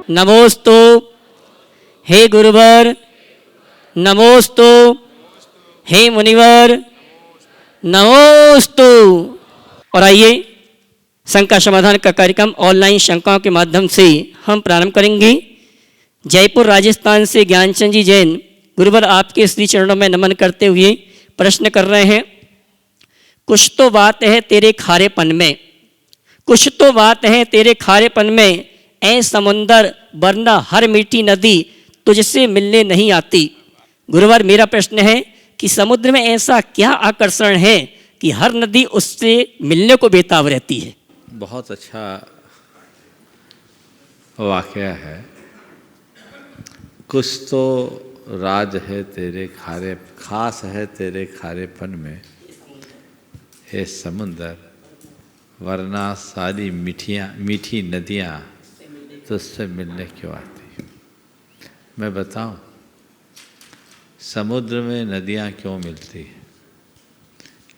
नमोस्तु हे गुरुवर, नमोस्तु हे मुनिवर, नमोस्तु। और आइए शंका समाधान का कार्यक्रम ऑनलाइन शंकाओं के माध्यम से हम प्रारंभ करेंगे। जयपुर राजस्थान से ज्ञानचंद जी जैन गुरुवर आपके श्री चरणों में नमन करते हुए प्रश्न कर रहे हैं। कुछ तो बात है तेरे खारेपन में, कुछ तो बात है तेरे खारेपन में, ऐ समुंदर वरना हर मीठी नदी तुझसे मिलने नहीं आती। गुरुवर मेरा प्रश्न है कि समुद्र में ऐसा क्या आकर्षण है कि हर नदी उससे मिलने को बेताब रहती है। बहुत अच्छा वाकया है। कुछ तो राज है तेरे खारे, खास है तेरे खारेपन में, हे समुंदर वरना सारी मीठी नदियाँ तुझसे मिलने क्यों आती। मैं बताऊं, समुद्र में नदियाँ क्यों मिलती हैं?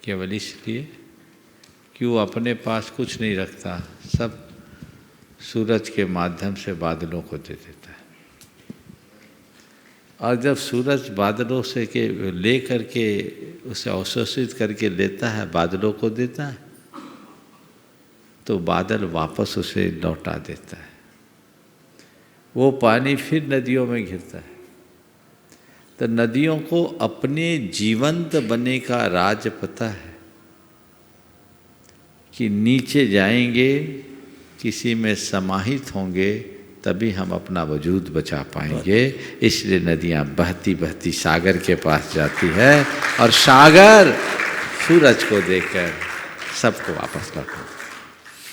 केवल इसलिए कि वो अपने पास कुछ नहीं रखता, सब सूरज के माध्यम से बादलों को दे देता है। और जब सूरज बादलों से ले करके उसे अवशोषित करके लेता है, बादलों को देता है, तो बादल वापस उसे लौटा देता है। वो पानी फिर नदियों में गिरता है। तो नदियों को अपने जीवंत बनने का राज पता है कि नीचे जाएंगे, किसी में समाहित होंगे, तभी हम अपना वजूद बचा पाएंगे। इसलिए नदियाँ बहती बहती सागर के पास जाती है और सागर सूरज को देखकर सबको वापस लौटा।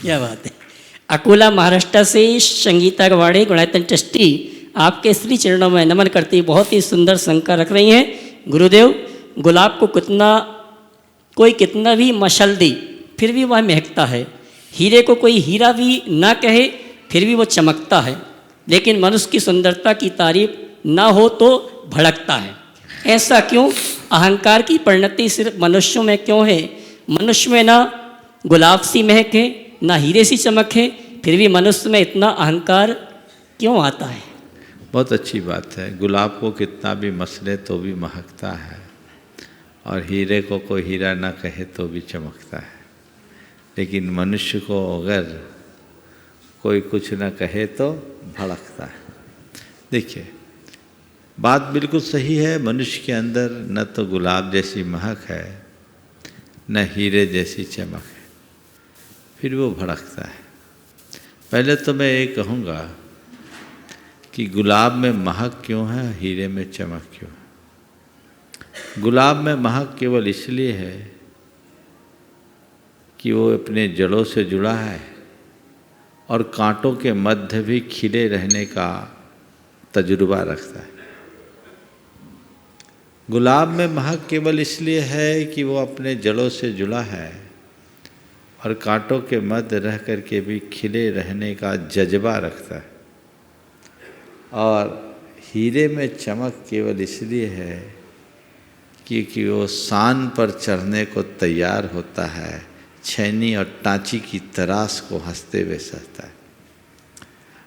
क्या बात है। अकोला महाराष्ट्र से संगीता गवाड़े गुणायतन ट्रस्टी आपके श्री चरणों में नमन करती बहुत ही सुंदर शंका रख रही हैं। गुरुदेव, गुलाब को कोई कितना भी मशाल दे फिर भी वह महकता है। हीरे को कोई हीरा भी ना कहे फिर भी वो चमकता है। लेकिन मनुष्य की सुंदरता की तारीफ ना हो तो भड़कता है। ऐसा क्यों? अहंकार की परिणति सिर्फ मनुष्यों में क्यों है? मनुष्य में ना गुलाब सी महक है, ना हीरे सी चमक है, फिर भी मनुष्य में इतना अहंकार क्यों आता है? बहुत अच्छी बात है। गुलाब को कितना भी मसले तो भी महकता है, और हीरे को कोई हीरा ना कहे तो भी चमकता है। लेकिन मनुष्य को अगर कोई कुछ ना कहे तो भड़कता है। देखिए, बात बिल्कुल सही है। मनुष्य के अंदर न तो गुलाब जैसी महक है, न हीरे जैसी चमक है, फिर वो भड़कता है। पहले तो मैं ये कहूँगा कि गुलाब में महक क्यों है, हीरे में चमक क्यों है। गुलाब में महक केवल इसलिए है कि वो अपने जड़ों से जुड़ा है और कांटों के मध्य भी खिले रहने का तजुर्बा रखता है। गुलाब में महक केवल इसलिए है कि वो अपने जड़ों से जुड़ा है और कांटों के मध्य रह कर के भी खिले रहने का जज्बा रखता है। और हीरे में चमक केवल इसलिए है क्योंकि वो सान पर चढ़ने को तैयार होता है, छैनी और टांची की तराश को हंसते हुए सहता है।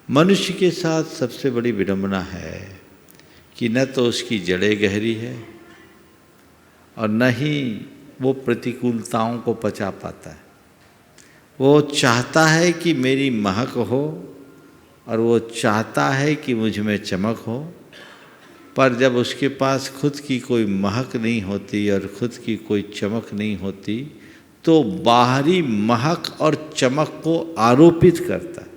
मनुष्य के साथ सबसे बड़ी विडंबना है कि न तो उसकी जड़ें गहरी है और न ही वो प्रतिकूलताओं को पचा पाता है। वो चाहता है कि मेरी महक हो और वो चाहता है कि मुझ में चमक हो, पर जब उसके पास खुद की कोई महक नहीं होती और खुद की कोई चमक नहीं होती तो बाहरी महक और चमक को आरोपित करता है।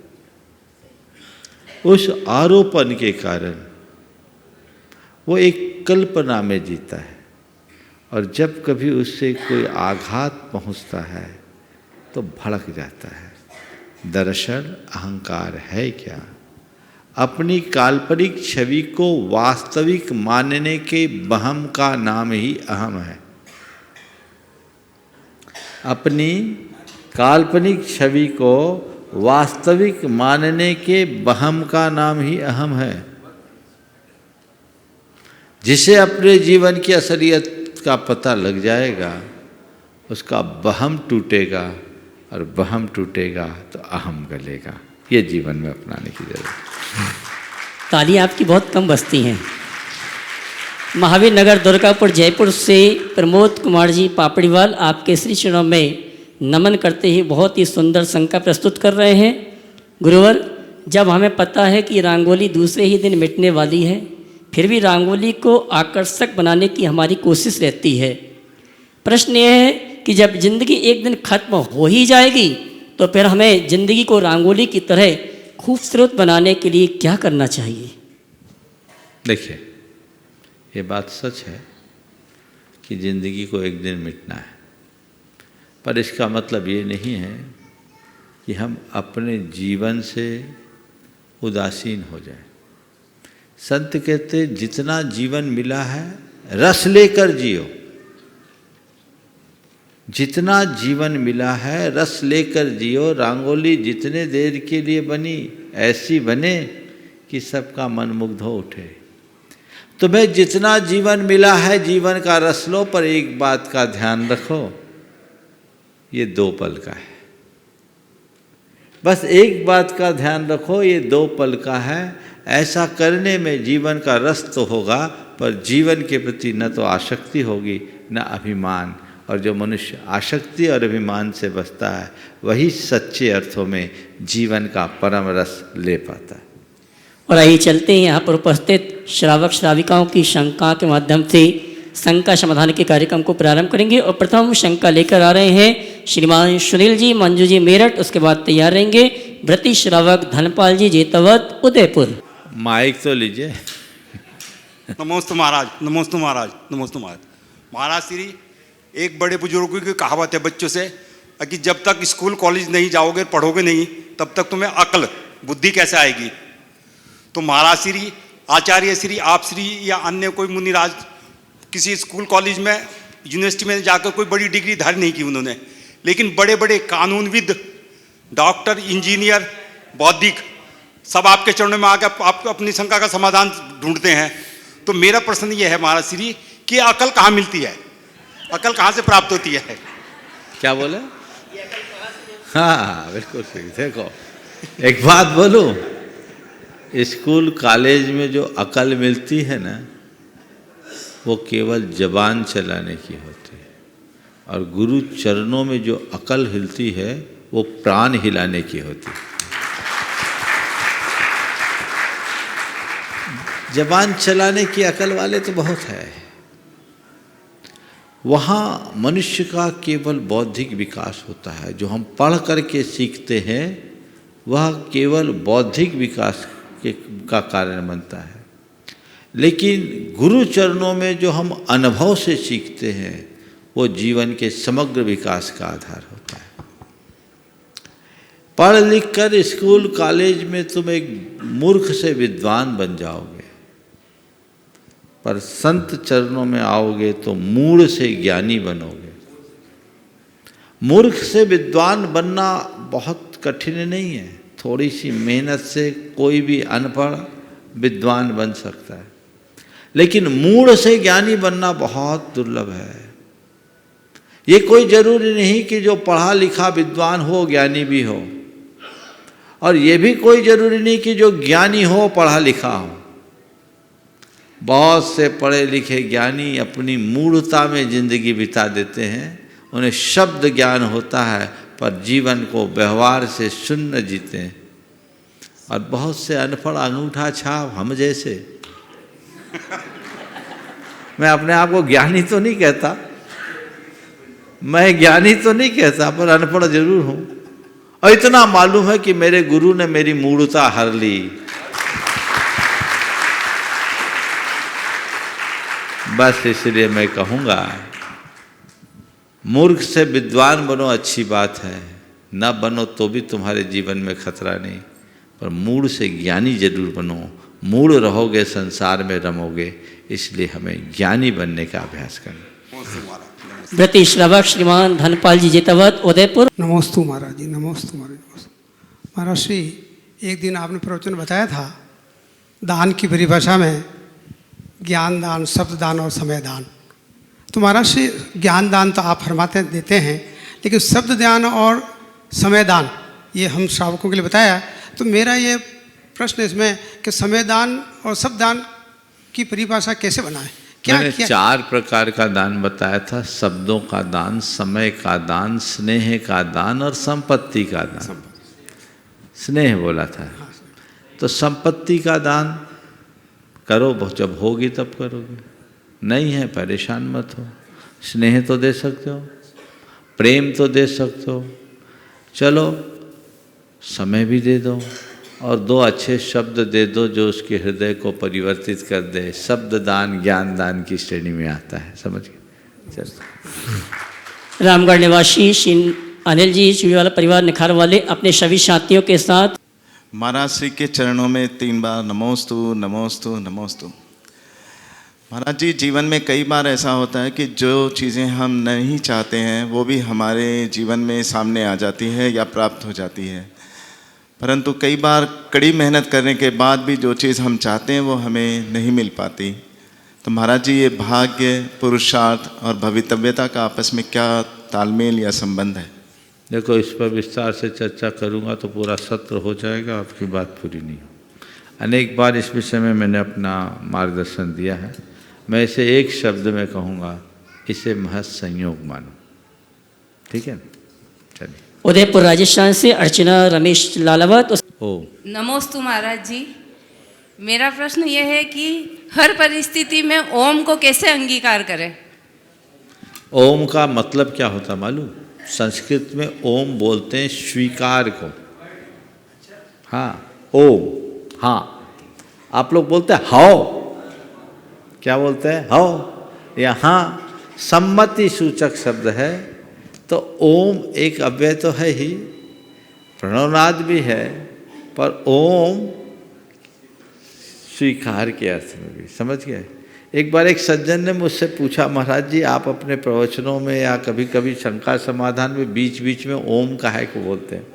उस आरोपण के कारण वो एक कल्पना में जीता है, और जब कभी उससे कोई आघात पहुंचता है तो भड़क जाता है। दरअसल अहंकार है क्या? अपनी काल्पनिक छवि को वास्तविक मानने के वहम का नाम ही अहम है। अपनी काल्पनिक छवि को वास्तविक मानने के वहम का नाम ही अहम है। जिसे अपने जीवन की असलियत का पता लग जाएगा, उसका वहम टूटेगा, और वहम टूटेगा तो अहम गलेगा। ये जीवन में अपनाने की जरूरत है। ताली आपकी बहुत कम बजती हैं। महावीर नगर दुर्गापुर जयपुर से प्रमोद कुमार जी पापड़ीवाल आपके श्री चरणों में नमन करते ही बहुत ही सुंदर शंका प्रस्तुत कर रहे हैं। गुरुवर, जब हमें पता है कि रंगोली दूसरे ही दिन मिटने वाली है, फिर भी रंगोली को आकर्षक बनाने की हमारी कोशिश रहती है। प्रश्न यह है कि जब जिंदगी एक दिन खत्म हो ही जाएगी तो फिर हमें जिंदगी को रंगोली की तरह खूबसूरत बनाने के लिए क्या करना चाहिए? देखिए, ये बात सच है कि जिंदगी को एक दिन मिटना है, पर इसका मतलब ये नहीं है कि हम अपने जीवन से उदासीन हो जाएं। संत कहते जितना जीवन मिला है रस लेकर जियो। जितना जीवन मिला है रस लेकर जियो। रंगोली जितने देर के लिए बनी ऐसी बने कि सबका मन मुग्ध हो उठे। तुम्हें जितना जीवन मिला है जीवन का रस लो, पर एक बात का ध्यान रखो, ये 2 पल का है। बस एक बात का ध्यान रखो, ये 2 पल का है। ऐसा करने में जीवन का रस तो होगा, पर जीवन के प्रति न तो आसक्ति होगी न अभिमान। और जो मनुष्य आसक्ति और अभिमान से बचता है वही सच्चे अर्थों में जीवन का परम रस ले पाता है। और आइए चलते हैं यहाँ पर उपस्थित श्रावक श्राविकाओं की शंका के माध्यम से शंका समाधान के कार्यक्रम को प्रारंभ करेंगे। और प्रथम शंका लेकर आ रहे हैं श्रीमान सुनील जी मंजू जी मेरठ। उसके बाद तैयार रहेंगे व्रती श्रावक धनपाल जी जेतवत उदयपुर। माइक तो लीजिए। नमोस्तु महाराज, नमोस्तु महाराज, नमोस्तु महाराज। महाराज श्री, एक बड़े बुजुर्गों की कहावत है बच्चों से कि जब तक स्कूल कॉलेज नहीं जाओगे, पढ़ोगे नहीं, तब तक तुम्हें अक्ल बुद्धि कैसे आएगी। तो महाराज श्री, आचार्य श्री, आप श्री या अन्य कोई मुनिराज किसी स्कूल कॉलेज में यूनिवर्सिटी में जाकर कोई बड़ी डिग्री धारण नहीं की उन्होंने, लेकिन बड़े बड़े कानूनविद, डॉक्टर, इंजीनियर, बौद्धिक सब आपके चरणों में आकर आप अपनी शंका का समाधान ढूंढते हैं। तो मेरा प्रश्न ये है महाराज श्री कि अकल कहाँ मिलती है, अकल कहाँ से प्राप्त होती है? क्या बोले? हाँ बिल्कुल सही। देखो, एक बात बोलूं, स्कूल कॉलेज में जो अकल मिलती है ना, वो केवल जबान चलाने की होती है, और गुरु चरणों में जो अकल हिलती है वो प्राण हिलाने की होती है। जबान चलाने की अकल वाले तो बहुत है। वहाँ मनुष्य का केवल बौद्धिक विकास होता है। जो हम पढ़ करके सीखते हैं वह केवल बौद्धिक विकास का कारण बनता है, लेकिन गुरु चरणों में जो हम अनुभव से सीखते हैं वो जीवन के समग्र विकास का आधार होता है। पढ़ लिख कर स्कूल कॉलेज में तुम एक मूर्ख से विद्वान बन जाओगे, पर संत चरणों में आओगे तो मूढ़ से ज्ञानी बनोगे। मूर्ख से विद्वान बनना बहुत कठिन नहीं है। थोड़ी सी मेहनत से कोई भी अनपढ़ विद्वान बन सकता है, लेकिन मूढ़ से ज्ञानी बनना बहुत दुर्लभ है। ये कोई जरूरी नहीं कि जो पढ़ा लिखा विद्वान हो ज्ञानी भी हो, और ये भी कोई जरूरी नहीं कि जो ज्ञानी हो पढ़ा लिखा हो। बहुत से पढ़े लिखे ज्ञानी अपनी मूढ़ता में जिंदगी बिता देते हैं। उन्हें शब्द ज्ञान होता है पर जीवन को व्यवहार से शून्य जीते हैं। और बहुत से अनपढ़ अंगूठा छाप हम जैसे, मैं अपने आप को ज्ञानी तो नहीं कहता, मैं ज्ञानी तो नहीं कहता, पर अनपढ़ जरूर हूँ। और इतना मालूम है कि मेरे गुरु ने मेरी मूढ़ता हर ली। बस इसलिए मैं कहूँगा, मूर्ख से विद्वान बनो अच्छी बात है, न बनो तो भी तुम्हारे जीवन में खतरा नहीं, पर मूढ़ से ज्ञानी जरूर बनो। मूढ़ रहोगे संसार में रमोगे, इसलिए हमें ज्ञानी बनने का अभ्यास करना। व्रती श्रावक श्रीमान धनपाल जी जेतवत उदयपुर। नमोस्तु महाराज जी, नमोस्तु महाराज। महाराज श्री, एक दिन आपने प्रवचन बताया था दान की परिभाषा में ज्ञान दान, शब्द दान और समय दान। तो महाराज श्री, ज्ञान दान तो आप फरमाते देते हैं, लेकिन शब्द दान और समय दान ये हम श्रावकों के लिए बताया। तो मेरा ये प्रश्न इसमें कि समयदान और शब्ददान की परिभाषा कैसे बनाए? मैंने 4 प्रकार का दान बताया था। शब्दों का दान, समय का दान, स्नेह का दान और संपत्ति का दान। स्नेह बोला था। तो संपत्ति का दान करो, जब होगी तब करोगे, नहीं है परेशान मत हो। स्नेह तो दे सकते हो, प्रेम तो दे सकते हो, चलो समय भी दे दो और 2 अच्छे शब्द दे दो जो उसके हृदय को परिवर्तित कर दे। शब्द दान ज्ञान दान की श्रेणी में आता है, समझ गए? चलो। रामगढ़ निवासी श्री अनिल जी चूड़ीवाला परिवार निखार वाले अपने सभी साथियों के साथ महाराज श्री के चरणों में 3 बार नमोस्तु नमोस्तु नमोस्तु। महाराज जी, जीवन में कई बार ऐसा होता है कि जो चीज़ें हम नहीं चाहते हैं वो भी हमारे जीवन में सामने आ जाती है या प्राप्त हो जाती है, परंतु कई बार कड़ी मेहनत करने के बाद भी जो चीज़ हम चाहते हैं वो हमें नहीं मिल पाती। तो महाराज जी, ये भाग्य, पुरुषार्थ और भवितव्यता का आपस में क्या तालमेल या संबंध है? देखो, इस पर विस्तार से चर्चा करूंगा तो पूरा सत्र हो जाएगा, आपकी बात पूरी नहीं हो। अनेक बार इस विषय में मैंने अपना मार्गदर्शन दिया है। मैं इसे एक शब्द में कहूँगा, इसे महज संयोग मानो। ठीक है, चलिए। उदयपुर राजस्थान से अर्चना रमेश लालावत। ओ नमोस्तु महाराज जी, मेरा प्रश्न यह है कि हर परिस्थिति में ओम को कैसे अंगीकार करें? ओम का मतलब क्या होता मालूम? संस्कृत में ओम बोलते हैं स्वीकार को। हाँ, ओम। हाँ, आप लोग बोलते हैं हाओ। क्या बोलते हैं? हाओ। या हाँ सम्मति सूचक शब्द है। तो ओम एक अव्यय तो है ही, प्रणवनाद भी है, पर ओम स्वीकार के अर्थ में भी, समझ गए? एक बार एक सज्जन ने मुझसे पूछा, महाराज जी आप अपने प्रवचनों में या कभी कभी शंका समाधान में बीच बीच में ओम काहे को बोलते हैं,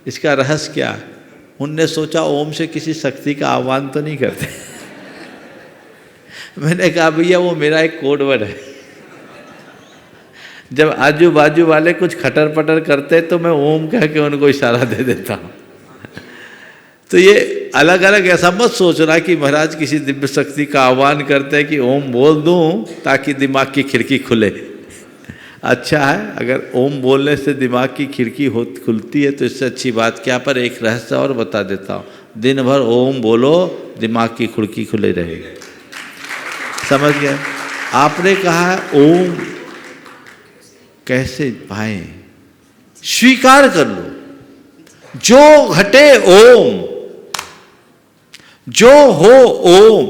इसका रहस्य क्या? उनने सोचा ओम से किसी शक्ति का आह्वान तो नहीं करते। मैंने कहा भैया वो मेरा एक कोड वर्ड है। जब आजू बाजू वाले कुछ खटर पटर करते तो मैं ओम कह के उनको इशारा दे देता हूँ। तो ये अलग अलग ऐसा मत सोचना कि महाराज किसी दिव्य शक्ति का आह्वान करते हैं कि ओम बोल दूं ताकि दिमाग की खिड़की खुले। अच्छा है, अगर ओम बोलने से दिमाग की खिड़की खुलती है तो इससे अच्छी बात क्या। पर एक रहस्य और बता देता हूँ, दिन भर ओम बोलो, दिमाग की खिड़की खुले रहेगी। समझ गए? आपने कहा है ओम कैसे पाए? स्वीकार कर लो, जो घटे ओम, जो हो ओम।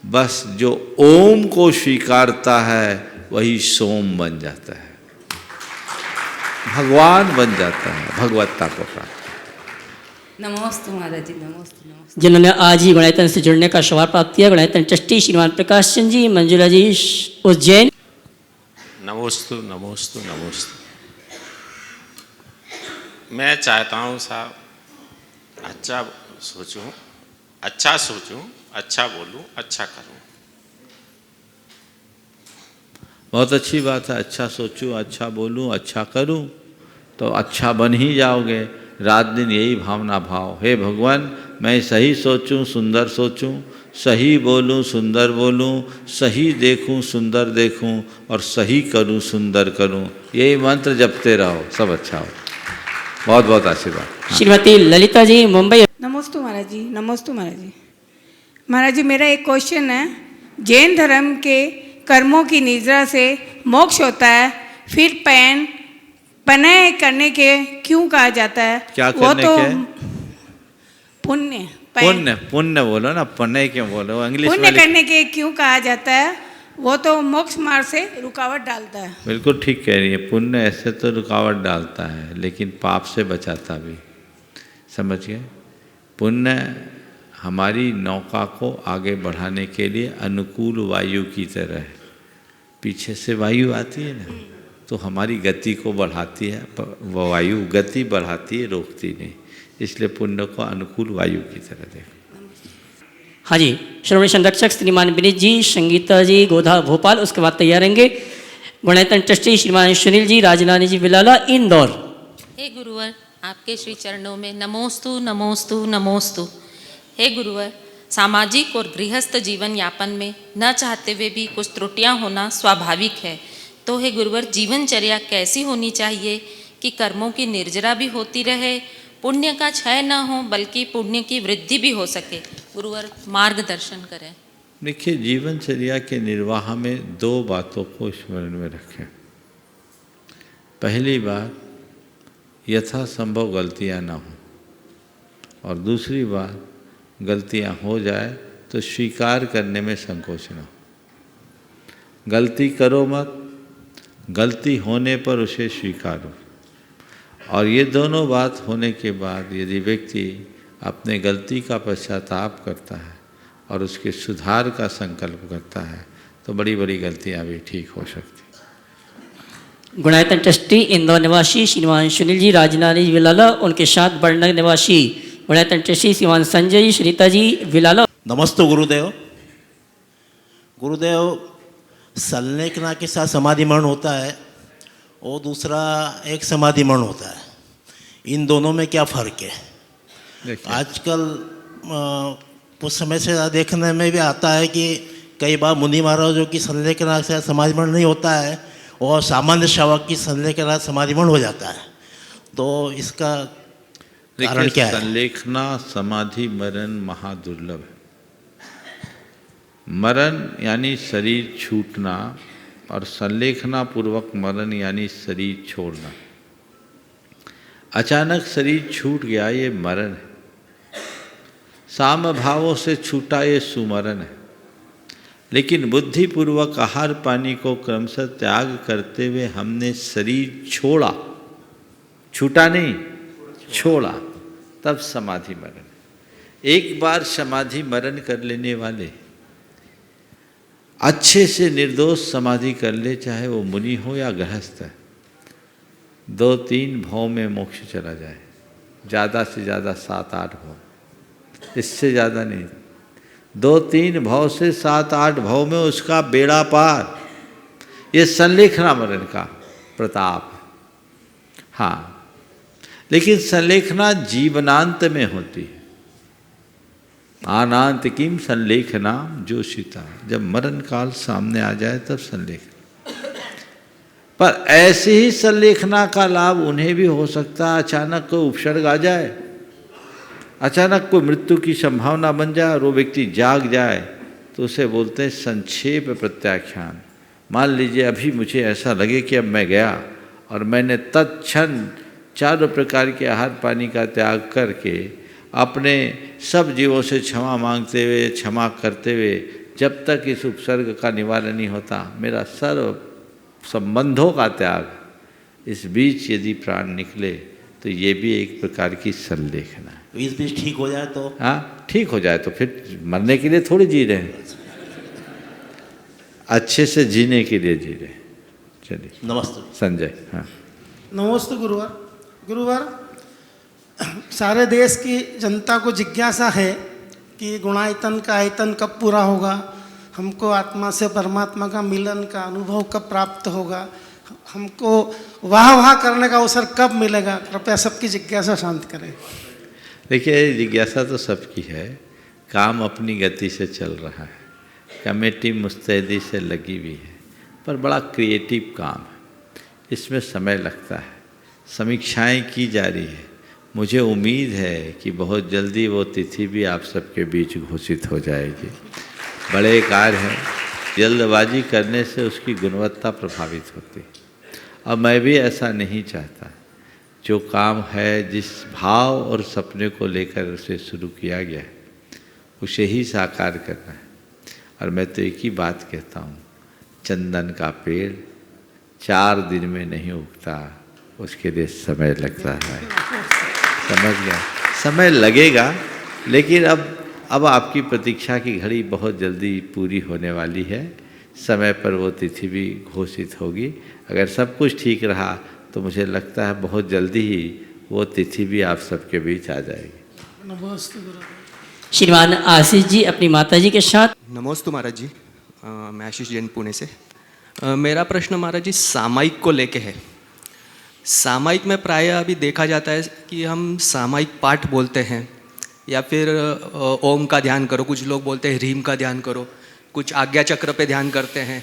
बस जो ओम को स्वीकारता है वही सोम बन जाता है, भगवान बन जाता है, भगवत्ता को प्राप्त। नमोस्तु महाराज जी, नमोस्तु नमोस्तु। जिन्होंने आज ही गुणायतन से जुड़ने का सवाल प्राप्त किया, गुणायतन ट्रस्टी श्रीमान प्रकाश चंद जी, मंजुला जी उज्जैन। नमोस्तु नमोस्तु नमोस्तु। मैं चाहता हूँ साहब अच्छा सोचूं, अच्छा सोचूं, अच्छा बोलूं, अच्छा करूं। बहुत अच्छी बात है, अच्छा सोचूं, अच्छा बोलूं, अच्छा करूं तो अच्छा बन ही जाओगे। रात दिन यही भावना भाव, हे भगवान मैं सही सोचूं, सुंदर सोचूं, सही बोलूं, सुंदर बोलूं, सही देखूं, सुंदर देखूं और सही करूं, सुंदर करूं। यही मंत्र जपते रहो, सब अच्छा हो। बहुत बहुत आशीर्वाद। श्रीमती ललिता जी मुंबई। नमोस्तु महाराज जी, नमोस्तु महाराज जी। महाराज जी मेरा एक क्वेश्चन है, जैन धर्म के कर्मों की निद्रा से मोक्ष होता है, फिर पनय करने के क्यों कहा जाता है? क्या वो करने तो के? पुण्य पुण्य पुण्य बोलो ना, पनय क्यों बोलो? इंग्लिश पुण्य में करने के क्यों कहा जाता है? वो तो मोक्ष मार्ग से रुकावट डालता है। बिल्कुल ठीक कह रही है। पुण्य ऐसे तो रुकावट डालता है लेकिन पाप से बचाता भी, समझ गए? पुण्य हमारी नौका को आगे बढ़ाने के लिए अनुकूल वायु की तरह है। पीछे से वायु आती है ना तो हमारी गति को बढ़ाती है, वो वायु गति बढ़ाती है, रोकती नहीं। इसलिए पुण्य को अनुकूल वायु की तरह देखो। हाँ जी, श्रोमणी संरक्षक श्रीमान विनीत जी, संगीता जी गोधा भोपाल, उसके बाद तैयार रहेंगे गुणायतन ट्रस्टी श्रीमान सुनील जी, राजलानी जी बिलाला इंदौर। हे गुरुवर, आपके श्री चरणों में नमोस्तु नमोस्तु नमोस्तु। हे गुरुवर, सामाजिक और गृहस्थ जीवन यापन में न चाहते हुए भी कुछ त्रुटियां होना स्वाभाविक है। तो हे गुरुवर, जीवनचर्या कैसी होनी चाहिए कि कर्मों की निर्जरा भी होती रहे, पुण्य का क्षय न हो बल्कि पुण्य की वृद्धि भी हो सके। गुरुवर मार्गदर्शन करें। देखिए, जीवनचर्या के निर्वाह में दो बातों को स्मरण में रखें। पहली बात, यथासंभव गलतियां ना हो, और दूसरी बात, गलतियां हो जाए तो स्वीकार करने में संकोच ना हो। गलती करो मत, गलती होने पर उसे स्वीकारो। और ये दोनों बात होने के बाद यदि व्यक्ति अपने गलती का पश्चाताप करता है और उसके सुधार का संकल्प करता है तो बड़ी बड़ी गलतियां भी ठीक हो सकती। गुणायतन ट्रस्टी इंदौर निवासी श्रीमान सुनील जी राजनानी विलाला, उनके साथ बड़नगर निवासी गुणायतन ट्रस्टी श्रीमान संजय जी श्रीता जी विलाला। नमस्ते गुरुदेव। गुरुदेव, संलेखना के साथ समाधि मरण होता है और दूसरा एक समाधि मरण होता है, इन दोनों में क्या फ़र्क है? आजकल कुछ समय से देखने में भी आता है कि कई बार मुनि महाराजों की संलेखना से समाधि मरण नहीं होता है और सामान्य श्रावक की संलेखना समाधि मरण हो जाता है, तो इसका कारण क्या है? संलेखना समाधि मरण महादुर्लभ है। मरण यानी शरीर छूटना और संलेखना पूर्वक मरण यानी शरीर छोड़ना। अचानक शरीर छूट गया ये मरण है, साम भावों से छूटा ये सुमरण है। लेकिन बुद्धिपूर्वक आहार पानी को क्रमशः त्याग करते हुए हमने शरीर छोड़ा, छूटा नहीं, छोड़ा, तब समाधि मरण। एक बार समाधि मरण कर लेने वाले अच्छे से निर्दोष समाधि कर ले, चाहे वो मुनि हो या गृहस्थ है, 2-3 भाव में मोक्ष चला जाए, ज़्यादा से ज़्यादा 7-8 भाव, इससे ज़्यादा नहीं। 2-3 भाव से 7-8 भाव में उसका बेड़ा पार। ये संलेखना मरण का प्रताप है। हाँ, लेकिन संलेखना जीवनांत में होती है। आनांत किम संलेखना जोशिता, जब मरण काल सामने आ जाए तब संलेखना। पर ऐसे ही संलेखना का लाभ उन्हें भी हो सकता है, अचानक कोई उपसर्ग आ जाए, अचानक कोई मृत्यु की संभावना बन जाए और वो व्यक्ति जाग जाए, तो उसे बोलते हैं संक्षेप प्रत्याख्यान। मान लीजिए अभी मुझे ऐसा लगे कि अब मैं गया और मैंने तत्क्षण 4 प्रकार के आहार पानी का त्याग करके अपने सब जीवों से क्षमा मांगते हुए, क्षमा करते हुए, जब तक इस उपसर्ग का निवारण नहीं होता, मेरा सर्व संबंधों का त्याग, इस बीच यदि प्राण निकले तो ये भी एक प्रकार की संलेखना है। तो इस बीच ठीक हो जाए तो? हाँ, ठीक हो जाए तो फिर मरने के लिए थोड़ी जी रहे हैं, अच्छे से जीने के लिए जी रहे हैं। चलिए, नमस्ते संजय। हाँ, नमस्ते गुरुवर। गुरुवर, सारे देश की जनता को जिज्ञासा है कि गुणायतन का आयतन कब पूरा होगा, हमको आत्मा से परमात्मा का मिलन का अनुभव कब प्राप्त होगा, हमको वाह करने का अवसर कब मिलेगा। कृपया सबकी जिज्ञासा शांत करें। देखिए, जिज्ञासा तो सबकी है, काम अपनी गति से चल रहा है, कमेटी मुस्तैदी से लगी हुई है, पर बड़ा क्रिएटिव काम है, इसमें समय लगता है, समीक्षाएं की जा रही है। मुझे उम्मीद है कि बहुत जल्दी वो तिथि भी आप सबके बीच घोषित हो जाएगी। बड़े कार्य हैं, जल्दबाजी करने से उसकी गुणवत्ता प्रभावित होती है, और मैं भी ऐसा नहीं चाहता। जो काम है, जिस भाव और सपने को लेकर उसे शुरू किया गया है, उसे ही साकार करना है। और मैं तो एक ही बात कहता हूँ, चंदन का पेड़ 4 दिन में नहीं उगता, उसके लिए समय लगता है। समझ गया? समय लगेगा, लेकिन अब आपकी प्रतीक्षा की घड़ी बहुत जल्दी पूरी होने वाली है। समय पर वो तिथि भी घोषित होगी। अगर सब कुछ ठीक रहा तो मुझे लगता है बहुत जल्दी ही वो तिथि भी आप सबके बीच आ जाएगी। नमस्ते गुरु। श्रीमान आशीष जी अपनी माता जी के साथ। नमस्ते महाराज जी, मैं आशीष जैन पुणे से। मेरा प्रश्न महाराज जी सामायिक को लेके है। सामायिक में प्रायः अभी देखा जाता है कि हम सामायिक पाठ बोलते हैं या फिर ओम का ध्यान करो, कुछ लोग बोलते हैं ह्रीम का ध्यान करो, कुछ आज्ञा चक्र पे ध्यान करते हैं,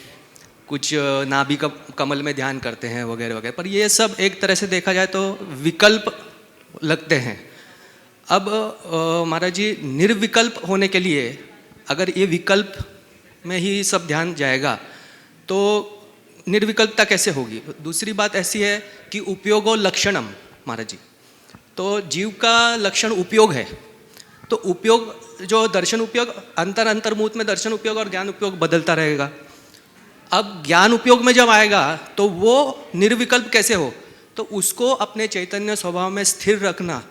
कुछ नाभि कमल में ध्यान करते हैं वगैरह वगैरह। पर ये सब एक तरह से देखा जाए तो विकल्प लगते हैं। अब महाराज जी, निर्विकल्प होने के लिए अगर ये विकल्प में ही सब ध्यान जाएगा तो निर्विकल्पता कैसे होगी? दूसरी बात ऐसी है कि उपयोगो लक्षणम महाराज जी, तो जीव का लक्षण उपयोग है, तो उपयोग जो दर्शन उपयोग अंतर्मुहूर्त में दर्शन उपयोग और ज्ञान उपयोग बदलता रहेगा। अब ज्ञान उपयोग में जब आएगा तो वो निर्विकल्प कैसे हो? तो उसको अपने चैतन्य स्वभाव में स्थिर रखना,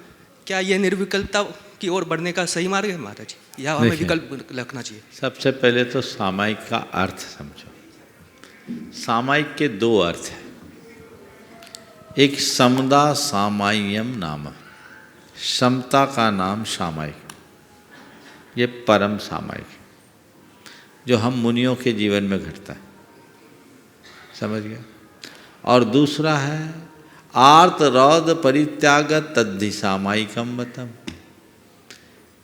क्या ये निर्विकल्पता की ओर बढ़ने का सही मार्ग है महाराज जी, या हमें विकल्प रखना चाहिए? सबसे पहले तो सामायिक का अर्थ समझो। सामायिक के दो अर्थ हैं, एक समदा सामाय्यम नाम, समता का नाम सामायिक, ये परम सामायिक जो हम मुनियों के जीवन में घटता है, समझ गया। और दूसरा है आर्त रौद परित्याग तद्धि सामायिकम मतम,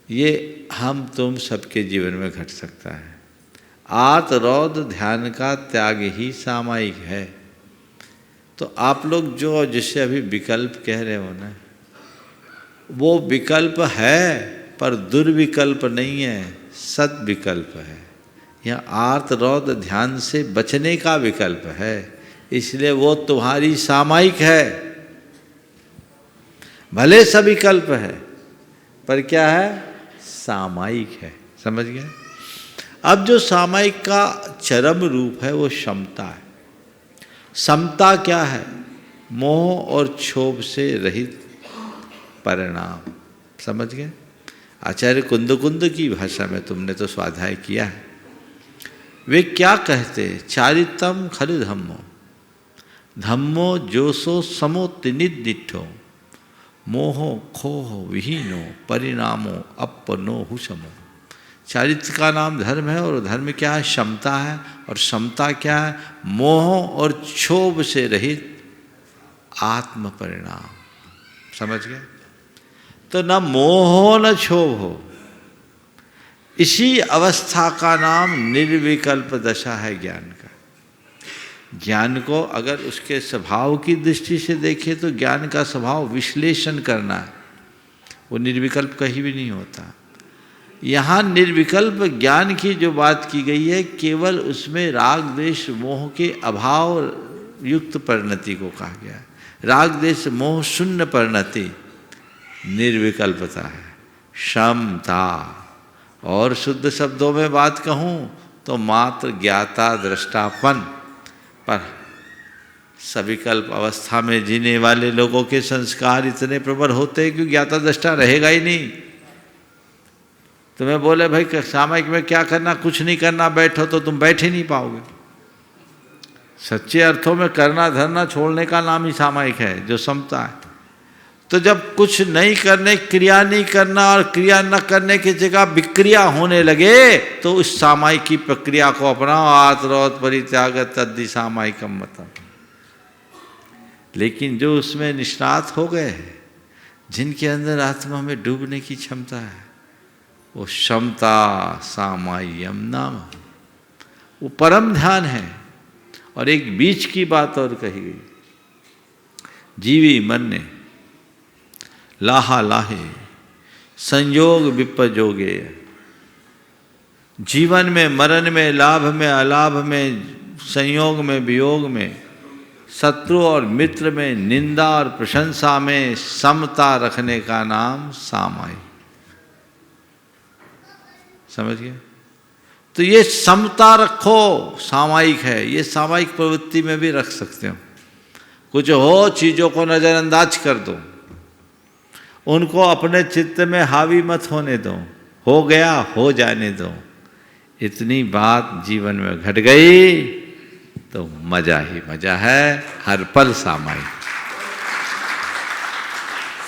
ये हम तुम सबके जीवन में घट सकता है। आर्त रौद ध्यान का त्याग ही सामायिक है। तो आप लोग जो जिसे अभी विकल्प कह रहे हो ना, वो विकल्प है पर दुर्विकल्प नहीं है, सद विकल्प है। यह आर्त रौद ध्यान से बचने का विकल्प है, इसलिए वो तुम्हारी सामायिक है। भले सविकल्प है पर क्या है? सामायिक है, समझ गए। अब जो सामायिक का चरम रूप है वो समता है। समता क्या है? मोह और क्षोभ से रहित परिणाम, समझ गए। आचार्य कुंद की भाषा में तुमने तो स्वाध्याय किया है। वे क्या कहते? चारितम खलु धम्मो, धम्मो जोसो समोत्निदिठो, मोहो खोह विहीनो परिणामो अपनो हुसमो। चारित्र का नाम धर्म है और धर्म क्या है? क्षमता है। और क्षमता क्या है? मोह और क्षोभ से रहित आत्म परिणाम, समझ गए। तो न मोह हो न क्षोभ हो, इसी अवस्था का नाम निर्विकल्प दशा है ज्ञान का। ज्ञान को अगर उसके स्वभाव की दृष्टि से देखें तो ज्ञान का स्वभाव विश्लेषण करना है, वो निर्विकल्प कहीं भी नहीं होता। यहाँ निर्विकल्प ज्ञान की जो बात की गई है, केवल उसमें राग द्वेष मोह के अभाव युक्त परिणति को कहा गया है। राग द्वेष मोह शून्य परिणति निर्विकल्पता है, क्षमता। और शुद्ध शब्दों में बात कहूँ तो मात्र ज्ञाता दृष्टापन। पर सविकल्प अवस्था में जीने वाले लोगों के संस्कार इतने प्रबल होते हैं कि ज्ञाता दृष्टा रहेगा ही नहीं। तुम्हें बोले भाई सामायिक में क्या करना, कुछ नहीं करना, बैठो, तो तुम बैठ ही नहीं पाओगे। सच्चे अर्थों में करना धरना छोड़ने का नाम ही सामायिक है, जो समता है। तो जब कुछ नहीं करने, क्रिया नहीं करना और क्रिया न करने की जगह विक्रिया होने लगे तो उस सामायिक की प्रक्रिया को अपनाओ। आर्त परित्याग तद्धि सामायिकम मतम। लेकिन जो उसमें निष्णात हो गए, जिनके अंदर आत्मा में डूबने की क्षमता है, वो क्षमता सामाय्यम नाम, वो परम ध्यान है। और एक बीच की बात और कही गई, जीवी मन ने लाहा लाहे संयोग विपजोगे। जीवन में मरण में, लाभ में अलाभ में, संयोग में वियोग में, शत्रु और मित्र में, निंदा और प्रशंसा में समता रखने का नाम सामायिक, समझ गए। तो ये समता रखो, सामायिक है। ये सामायिक प्रवृत्ति में भी रख सकते हो। कुछ हो चीज़ों को नज़रअंदाज कर दो, उनको अपने चित्त में हावी मत होने दो, हो गया हो जाने दो। इतनी बात जीवन में घट गई तो मजा ही मजा है, हर पल सामायिक।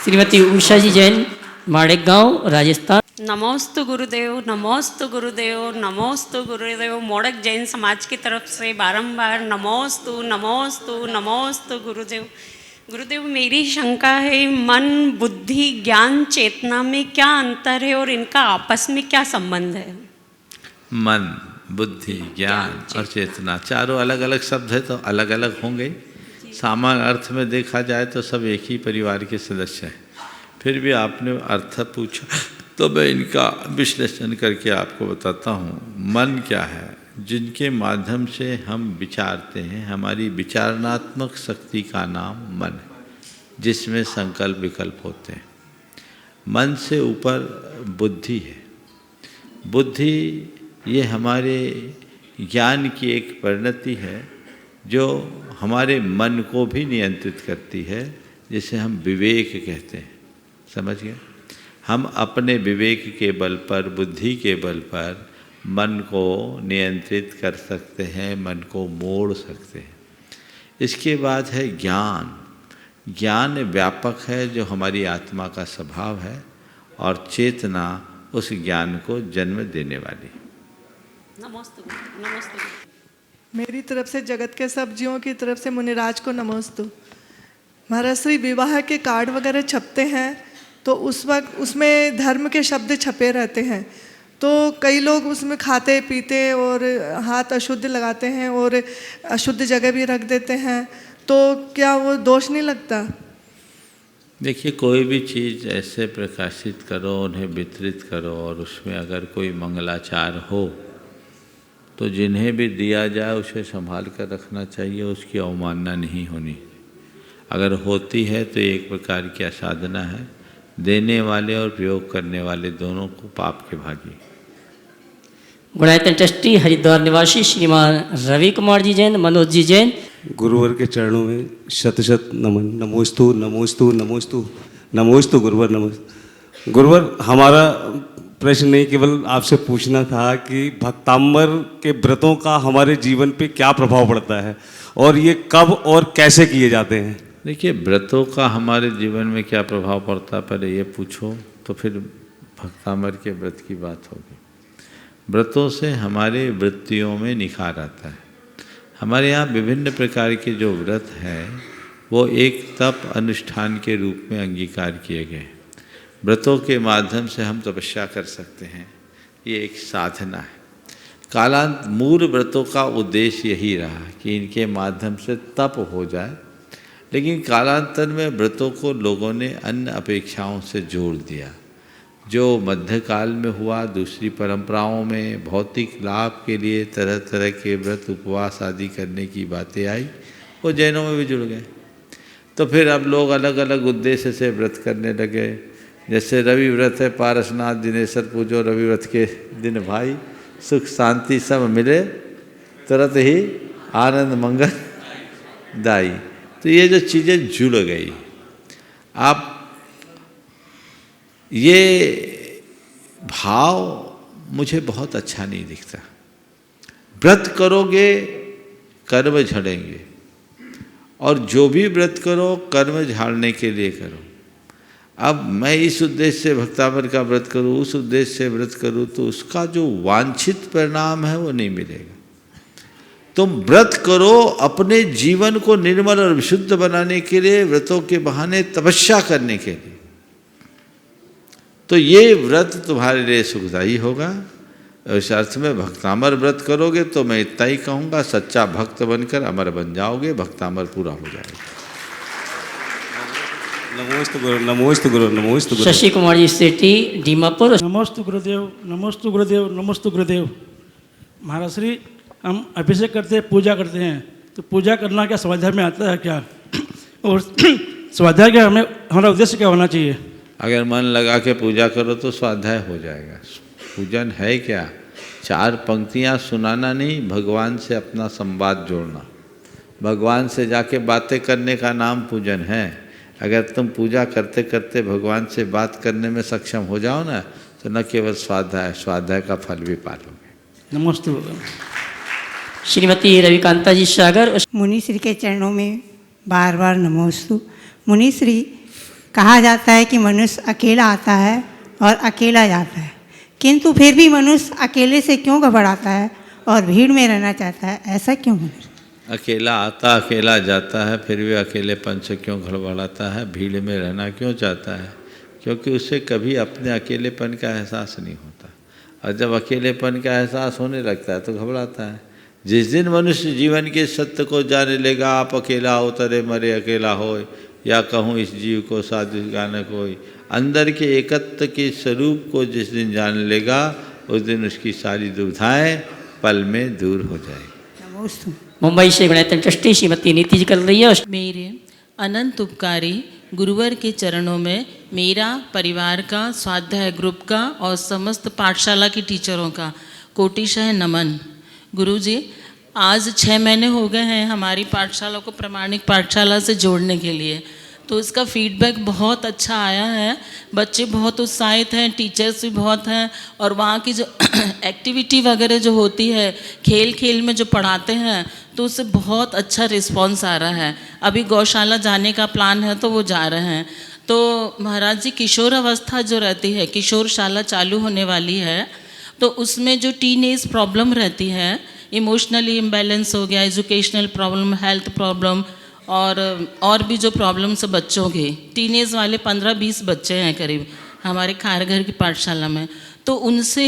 श्रीमती उषा जी जैन, माड़ेगांव, राजस्थान। नमोस्तु गुरुदेव, नमोस्तु गुरुदेव, नमोस्तु गुरुदेव। मोड़क जैन समाज की तरफ से बारंबार नमोस्तु नमोस्तु नमोस्तु गुरुदेव। गुरुदेव मेरी शंका है, मन, बुद्धि, ज्ञान, चेतना में क्या अंतर है और इनका आपस में क्या संबंध है? मन, बुद्धि, ज्ञान और चेतना चारों अलग अलग शब्द है तो अलग अलग होंगे। सामान्य अर्थ में देखा जाए तो सब एक ही परिवार के सदस्य हैं। फिर भी आपने अर्थ पूछा तो मैं इनका विश्लेषण करके आपको बताता हूँ। मन क्या है? जिनके माध्यम से हम विचारते हैं, हमारी विचारणात्मक शक्ति का नाम मन है, जिसमें संकल्प विकल्प होते हैं। मन से ऊपर बुद्धि है। बुद्धि ये हमारे ज्ञान की एक परिणति है जो हमारे मन को भी नियंत्रित करती है, जिसे हम विवेक कहते हैं। समझ गए? हम अपने विवेक के बल पर, बुद्धि के बल पर मन को नियंत्रित कर सकते हैं, मन को मोड़ सकते हैं। इसके बाद है ज्ञान। ज्ञान व्यापक है जो हमारी आत्मा का स्वभाव है, और चेतना उस ज्ञान को जन्म देने वाली। नमस्ते नमस्ते। मेरी तरफ से जगत के सब जीवों की तरफ से मुनिराज को नमस्तु। महाराज श्री विवाह के कार्ड वगैरह छपते हैं तो उस वक्त उसमें धर्म के शब्द छपे रहते हैं, तो कई लोग उसमें खाते पीते और हाथ अशुद्ध लगाते हैं और अशुद्ध जगह भी रख देते हैं, तो क्या वो दोष नहीं लगता? देखिए, कोई भी चीज़ ऐसे प्रकाशित करो, उन्हें वितरित करो, और उसमें अगर कोई मंगलाचार हो तो जिन्हें भी दिया जाए उसे संभाल कर रखना चाहिए, उसकी अवमानना नहीं होनी। अगर होती है तो एक प्रकार की असाधना है। देने वाले और प्रयोग करने वाले दोनों को पाप के भागी। गुणायतन ट्रस्टी हरिद्वार निवासी श्रीमान रवि कुमार जी जैन, मनोज जी जैन। गुरुवर के चरणों में शत शत नमन। नमोस्तु नमोस्तु नमोस्तु नमोस्तु गुरुवर नमोस्तु। गुरुवर, हमारा प्रश्न नहीं केवल आपसे पूछना था कि भक्तांबर के व्रतों का हमारे जीवन पे क्या प्रभाव पड़ता है और ये कब और कैसे किए जाते हैं? देखिए, व्रतों का हमारे जीवन में क्या प्रभाव पड़ता है पहले ये पूछो, तो फिर भक्तांबर के व्रत की बात होगी। व्रतों से हमारे वृत्तियों में निखार आता है। हमारे यहाँ विभिन्न प्रकार के जो व्रत हैं वो एक तप अनुष्ठान के रूप में अंगीकार किए गए हैं। व्रतों के माध्यम से हम तपस्या कर सकते हैं, ये एक साधना है। मूल व्रतों का उद्देश्य यही रहा कि इनके माध्यम से तप हो जाए, लेकिन कालांतर में व्रतों को लोगों ने अन्य अपेक्षाओं से जोड़ दिया। जो मध्यकाल में हुआ, दूसरी परंपराओं में भौतिक लाभ के लिए तरह तरह के व्रत, उपवास आदि करने की बातें आई, वो जैनों में भी जुड़ गए। तो फिर अब लोग अलग अलग उद्देश्य से व्रत करने लगे। जैसे रवि व्रत है, पारसनाथ दिनेश्वर पूजो रवि व्रत के दिन भाई, सुख शांति सब मिले, तुरंत ही आनंद मंगल दाई। तो ये जो चीज़ें जुड़ गई, आप ये भाव मुझे बहुत अच्छा नहीं दिखता। व्रत करोगे कर्म झड़ेंगे, और जो भी व्रत करो कर्म झाड़ने के लिए करो। अब मैं इस उद्देश्य से भक्तांबर का व्रत करूँ, उस उद्देश्य से व्रत करूँ, तो उसका जो वांछित परिणाम है वो नहीं मिलेगा। तुम व्रत करो अपने जीवन को निर्मल और विशुद्ध बनाने के लिए, व्रतों के बहाने तपस्या करने के लिए, तो ये व्रत तुम्हारे लिए सुखदायी होगा। इस अर्थ में भक्तांबर व्रत करोगे तो मैं इतना ही कहूँगा, सच्चा भक्त बनकर अमर बन जाओगे, भक्तांबर पूरा हो जाएगा। नमोस्तु गुरु, नमोस्तु गुरु, नमोस्तु गुरु। शशि कुमार जी सेठी, दीमापुर। नमोस्तु गुरुदेव, नमोस्तु गुरुदेव, नमोस्तु गुरुदेव। महाराज श्री, हम अभिषेक करते हैं, पूजा करते हैं, तो पूजा करना क्या स्वाध्याय में आता है क्या? और स्वाध्याय क्या हमारा उद्देश्य क्या होना चाहिए? अगर मन लगा के पूजा करो तो स्वाध्याय हो जाएगा। पूजन है क्या? 4 पंक्तियाँ सुनाना नहीं, भगवान से अपना संवाद जोड़ना। भगवान से जाके बातें करने का नाम पूजन है। अगर तुम पूजा करते करते भगवान से बात करने में सक्षम हो जाओ ना, तो न केवल स्वाध्याय का फल भी पालोगे। नमस्ते। श्रीमती रविकांता जी सागर। मुनिश्री के चरणों में बार बार नमोस्तु। मुनिश्री, कहा जाता है कि मनुष्य अकेला आता है और अकेला जाता है, किंतु फिर भी मनुष्य अकेले से क्यों घबराता है और भीड़ में रहना चाहता है? ऐसा क्यों? अकेला आता अकेला जाता है, फिर भी अकेलेपन से क्यों घबराता है, भीड़ में रहना क्यों चाहता है? क्योंकि उसे कभी अपने अकेलेपन का एहसास नहीं होता, और जब अकेलेपन का एहसास होने लगता है तो घबराता है। जिस दिन मनुष्य जीवन के सत्य को जाने लेगा, आप अकेला हो तरे मरे अकेला हो, या कहूँ इस जीव को साधु गानक हो, अंदर के एकत्व के स्वरूप को जिस दिन जान लेगा, उस दिन उसकी सारी दुविधाएं पल में दूर हो जाएगी। मुंबई से गुणायतन ट्रस्टी श्रीमती नीति जी कर रही है। मेरे अनंत उपकारी गुरुवर के चरणों में मेरा, परिवार का, स्वाध्याय ग्रुप का और समस्त पाठशाला की टीचरों का कोटिशः नमन। गुरुजी, आज 6 महीने हो गए हैं हमारी पाठशाला को प्रमाणिक पाठशाला से जोड़ने के लिए, तो इसका फीडबैक बहुत अच्छा आया है। बच्चे बहुत उत्साहित हैं, टीचर्स भी बहुत हैं, और वहाँ की जो एक्टिविटी वगैरह जो होती है, खेल खेल में जो पढ़ाते हैं, तो उससे बहुत अच्छा रिस्पांस आ रहा है। अभी गौशाला जाने का प्लान है तो वो जा रहे हैं। तो महाराज जी, किशोर अवस्था जो रहती है, किशोर शाला चालू होने वाली है, तो उसमें जो टीन एज प्रॉब्लम रहती है, इमोशनली इम्बैलेंस हो गया, एजुकेशनल प्रॉब्लम, हेल्थ प्रॉब्लम, और भी जो प्रॉब्लम्स बच्चों के, टीनेज वाले 15-20 बच्चे हैं करीब हमारे खारघर की पाठशाला में, तो उनसे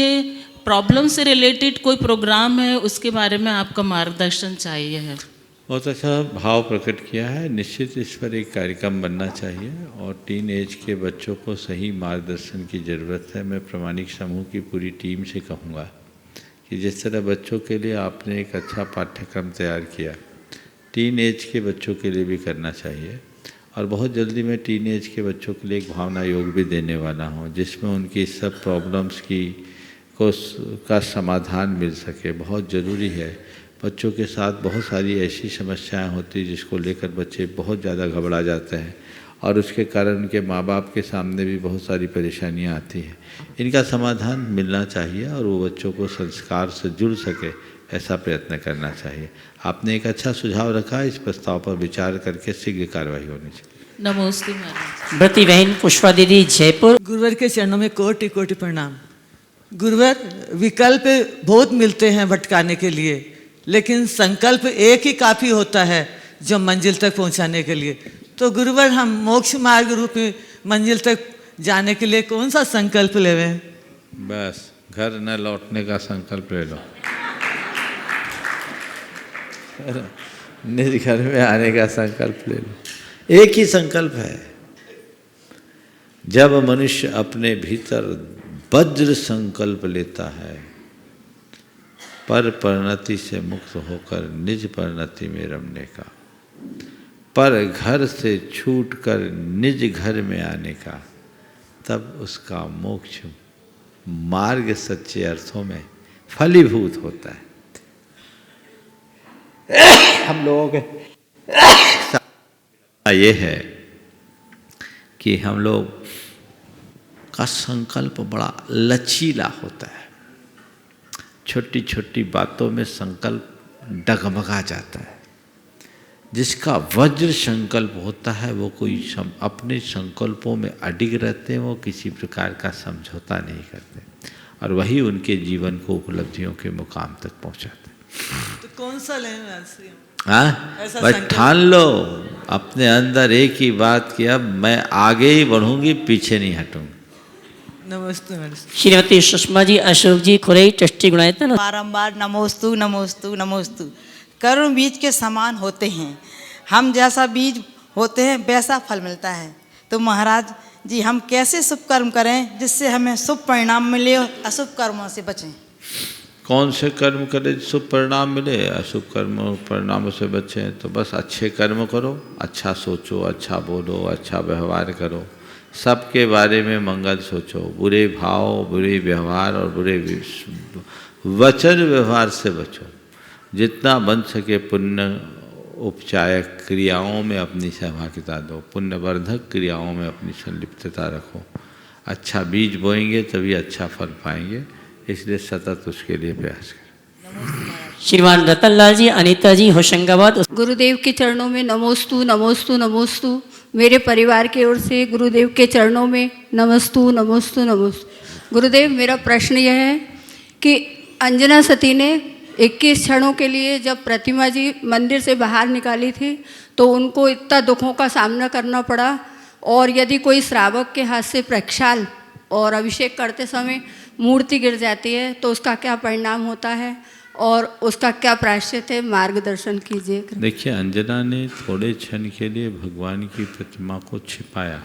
प्रॉब्लम से रिलेटेड कोई प्रोग्राम है, उसके बारे में आपका मार्गदर्शन चाहिए है। बहुत अच्छा भाव प्रकट किया है। निश्चित इस पर एक कार्यक्रम बनना चाहिए, और टीन एज के बच्चों को सही मार्गदर्शन की ज़रूरत है। मैं प्रमाणिक समूह की पूरी टीम से कहूँगा कि जिस तरह बच्चों के लिए आपने एक अच्छा पाठ्यक्रम तैयार किया, टीन एज के बच्चों के लिए भी करना चाहिए। और बहुत जल्दी मैं टीन एज के बच्चों के लिए एक भावना योग भी देने वाला हूँ, जिसमें उनकी सब प्रॉब्लम्स का समाधान मिल सके। बहुत ज़रूरी है। बच्चों के साथ बहुत सारी ऐसी समस्याएं होती जिसको लेकर बच्चे बहुत ज़्यादा घबरा जाते हैं, और उसके कारण उनके माँ बाप के सामने भी बहुत सारी परेशानियां आती हैं। इनका समाधान मिलना चाहिए, और वो बच्चों को संस्कार से जुड़ सके, ऐसा प्रयत्न करना चाहिए। आपने एक अच्छा सुझाव रखा, इस प्रस्ताव पर विचार करके शीघ्र कार्रवाई होनी चाहिए। नमस्ते महाराज। व्रती बहन पुष्पा दीदी, जयपुर। गुरुवर के चरणों में कोटि कोटि प्रणाम। गुरुवर, विकल्प बहुत मिलते हैं भटकाने के लिए, लेकिन संकल्प एक ही काफ़ी होता है जो मंजिल तक पहुंचाने के लिए। तो गुरुवर, हम मोक्ष मार्ग रूपी मंजिल तक जाने के लिए कौन सा संकल्प लेवें? बस घर न लौटने का संकल्प ले लो, निज घर में आने का संकल्प ले लो। एक ही संकल्प है। जब मनुष्य अपने भीतर वज्र संकल्प लेता है, पर परिणति से मुक्त होकर निज परिणति में रमने का, पर घर से छूटकर निज घर में आने का, तब उसका मोक्ष मार्ग सच्चे अर्थों में फलीभूत होता है। हम लोगों के ये है कि हम लोग का संकल्प बड़ा लचीला होता है। छोटी छोटी बातों में संकल्प डगमगा जाता है। जिसका वज्र संकल्प होता है, वो कोई अपने संकल्पों में अडिग रहते हैं, वो किसी प्रकार का समझौता नहीं करते, और वही उनके जीवन को उपलब्धियों के मुकाम तक पहुंचाते हैं। तो कौन सा लें? हाँ, बस ठान लो अपने अंदर एक ही बात कि अब मैं आगे ही बढ़ूंगी, पीछे नहीं हटूंगी। नमस्ते। श्रीमती सुषमा जी, अशोक जी, खुरई, ट्रस्टी गुणायतन। बारंबार नमोस्तु नमोस्तु नमोस्तु। कर्म बीज के समान होते हैं। हम जैसा बीज होते हैं वैसा फल मिलता है। तो महाराज जी, हम कैसे शुभ कर्म करें जिससे हमें शुभ परिणाम मिले और अशुभ कर्मों से बचें? कौन से कर्म करें शुभ परिणाम मिले? अशुभ कर्म परिणामों से बचें तो बस अच्छे कर्म करो, अच्छा सोचो, अच्छा बोलो, अच्छा व्यवहार करो, सबके बारे में मंगल सोचो, बुरे भाव, बुरे व्यवहार और बुरे वचन व्यवहार से बचो। जितना बन सके पुण्य उपचायक क्रियाओं में अपनी सहभागिता दो, पुण्यवर्धक क्रियाओं में अपनी संलिप्तता रखो। अच्छा बीज बोएंगे तभी अच्छा फल पाएंगे, इसलिए सतत उसके लिए प्रयास करें। श्रीमान रतन लाल जी, अनीता जी, होशंगाबाद। गुरुदेव के चरणों में नमोस्तु नमोस्तु नमोस्तु। मेरे परिवार की ओर से गुरुदेव के चरणों में नमोस्तु नमोस्तु नमोस्तु। गुरुदेव, मेरा प्रश्न यह है कि अंजना सती ने 21 क्षणों के लिए जब प्रतिमा जी मंदिर से बाहर निकाली थी तो उनको इतना दुखों का सामना करना पड़ा, और यदि कोई श्रावक के हाथ से प्रक्षाल और अभिषेक करते समय मूर्ति गिर जाती है तो उसका क्या परिणाम होता है और उसका क्या प्रायश्चित है, मार्गदर्शन कीजिए। देखिए, अंजना ने थोड़े क्षण के लिए भगवान की प्रतिमा को छिपाया,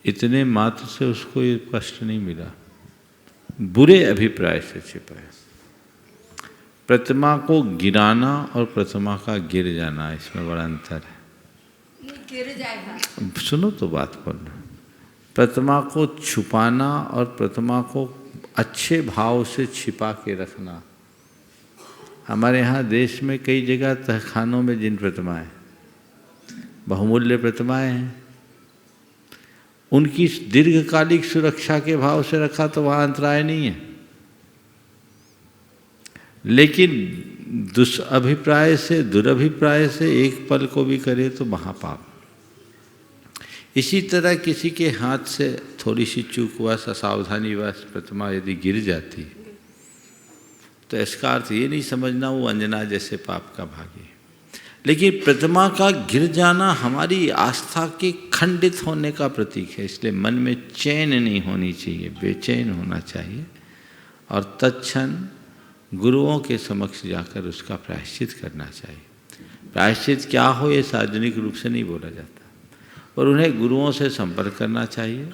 इतने मात्र से उसको ये कष्ट नहीं मिला, बुरे अभिप्राय से छिपाया। प्रतिमा को गिराना और प्रतिमा का गिर जाना, इसमें बड़ा अंतर है। गिर जाएगा। सुनो तो बात बोलना। प्रतिमा को छुपाना और प्रतिमा को अच्छे भाव से छिपा के रखना। हमारे यहाँ देश में कई जगह तहखानों में जिन प्रतिमाएं, बहुमूल्य प्रतिमाएं हैं, उनकी दीर्घकालिक सुरक्षा के भाव से रखा तो वहाँ अंतराय नहीं है, लेकिन दुष्अभिप्राय से, दुरभिप्राय से एक पल को भी करे तो महापाप। इसी तरह किसी के हाथ से थोड़ी सी चूकवश, असावधानीवश प्रतिमा यदि गिर जाती तो इसका अर्थ ये नहीं समझना वो अंजना जैसे पाप का भागी, लेकिन प्रतिमा का गिर जाना हमारी आस्था के खंडित होने का प्रतीक है। इसलिए मन में चैन नहीं होनी चाहिए, बेचैन होना चाहिए, और तत्क्षण गुरुओं के समक्ष जाकर उसका प्रायश्चित करना चाहिए। प्रायश्चित क्या हो ये सार्वजनिक रूप से नहीं बोला जाता, और उन्हें गुरुओं से संपर्क करना चाहिए